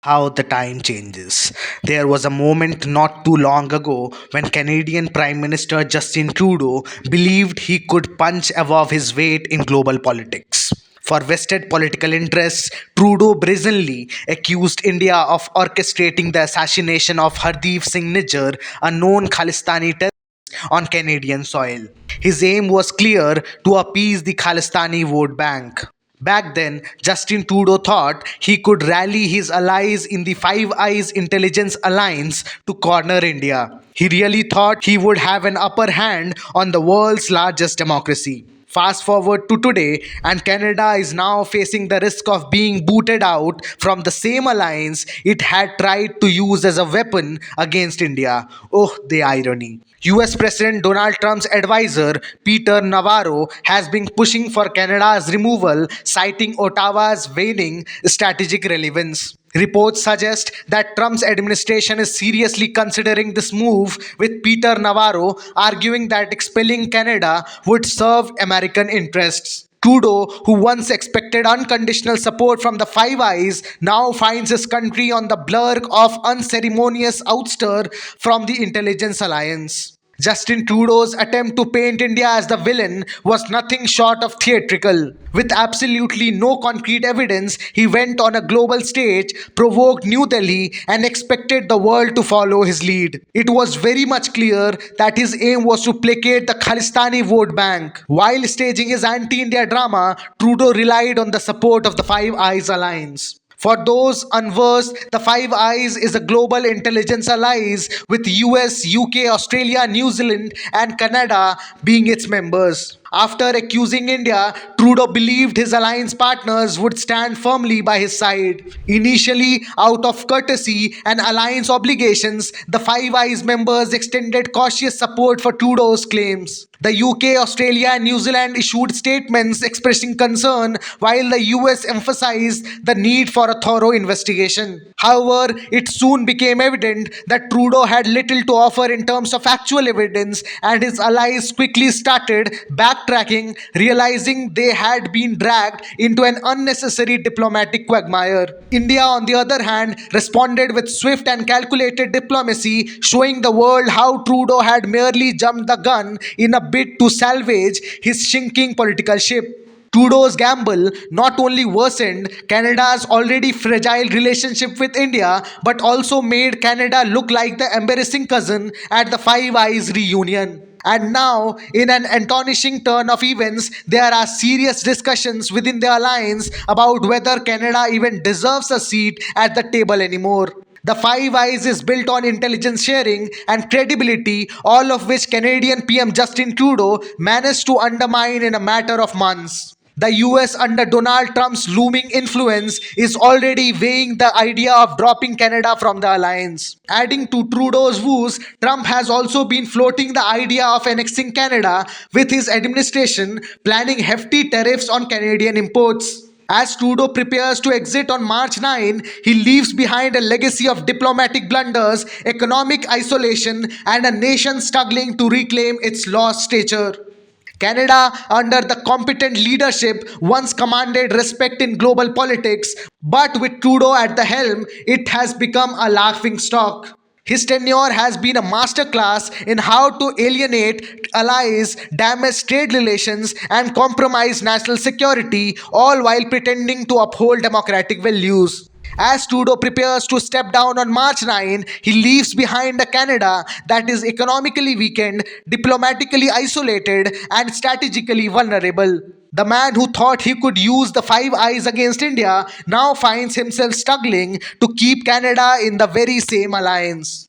How the time changes. There was a moment not too long ago when Canadian Prime Minister Justin Trudeau believed he could punch above his weight in global politics. For vested political interests, Trudeau brazenly accused India of orchestrating the assassination of Hardeep Singh Nijjar, a known Khalistani terrorist on Canadian soil. His aim was clear: to appease the Khalistani vote bank. Back then, Justin Trudeau thought he could rally his allies in the Five Eyes intelligence alliance to corner India. He really thought he would have an upper hand on the world's largest democracy. Fast forward to today, and Canada is now facing the risk of being booted out from the same alliance it had tried to use as a weapon against India. Oh, the irony. US President Donald Trump's advisor, Peter Navarro, has been pushing for Canada's removal, citing Ottawa's waning strategic relevance. Reports suggest that Trump's administration is seriously considering this move, with Peter Navarro arguing that expelling Canada would serve American interests. Trudeau, who once expected unconditional support from the Five Eyes, now finds his country on the brink of unceremonious ouster from the intelligence alliance. Justin Trudeau's attempt to paint India as the villain was nothing short of theatrical. With absolutely no concrete evidence, he went on a global stage, provoked New Delhi, and expected the world to follow his lead. It was very much clear that his aim was to placate the Khalistani vote bank. While staging his anti India drama, Trudeau relied on the support of the Five Eyes alliance. For those unversed, the Five Eyes is a global intelligence alliance with US, UK, Australia, New Zealand, and Canada being its members. After accusing India, Trudeau believed his alliance partners would stand firmly by his side. Initially, out of courtesy and alliance obligations, the Five Eyes members extended cautious support for Trudeau's claims. The UK, Australia, and New Zealand issued statements expressing concern, while the US emphasized the need for a thorough investigation. However, it soon became evident that Trudeau had little to offer in terms of actual evidence, and his allies quickly started backtracking, realizing they had been dragged into an unnecessary diplomatic quagmire. India, on the other hand, responded with swift and calculated diplomacy, showing the world how Trudeau had merely jumped the gun in a bid to salvage his sinking political ship. Trudeau's gamble not only worsened Canada's already fragile relationship with India, but also made Canada look like the embarrassing cousin at the Five Eyes reunion. And now, in an astonishing turn of events, there are serious discussions within the alliance about whether Canada even deserves a seat at the table anymore. The Five Eyes is built on intelligence sharing and credibility, all of which Canadian PM Justin Trudeau managed to undermine in a matter of months. The US, under Donald Trump's looming influence, is already weighing the idea of dropping Canada from the alliance. Adding to Trudeau's woes, Trump has also been floating the idea of annexing Canada, with his administration planning hefty tariffs on Canadian imports. As Trudeau prepares to exit on March 9, he leaves behind a legacy of diplomatic blunders, economic isolation, and a nation struggling to reclaim its lost stature. Canada, under the competent leadership, once commanded respect in global politics, but with Trudeau at the helm, it has become a laughing stock. His tenure has been a masterclass in how to alienate allies, damage trade relations, and compromise national security, all while pretending to uphold democratic values. As Trudeau prepares to step down on March 9, he leaves behind a Canada that is economically weakened, diplomatically isolated, and strategically vulnerable. The man who thought he could use the Five Eyes against India now finds himself struggling to keep Canada in the very same alliance.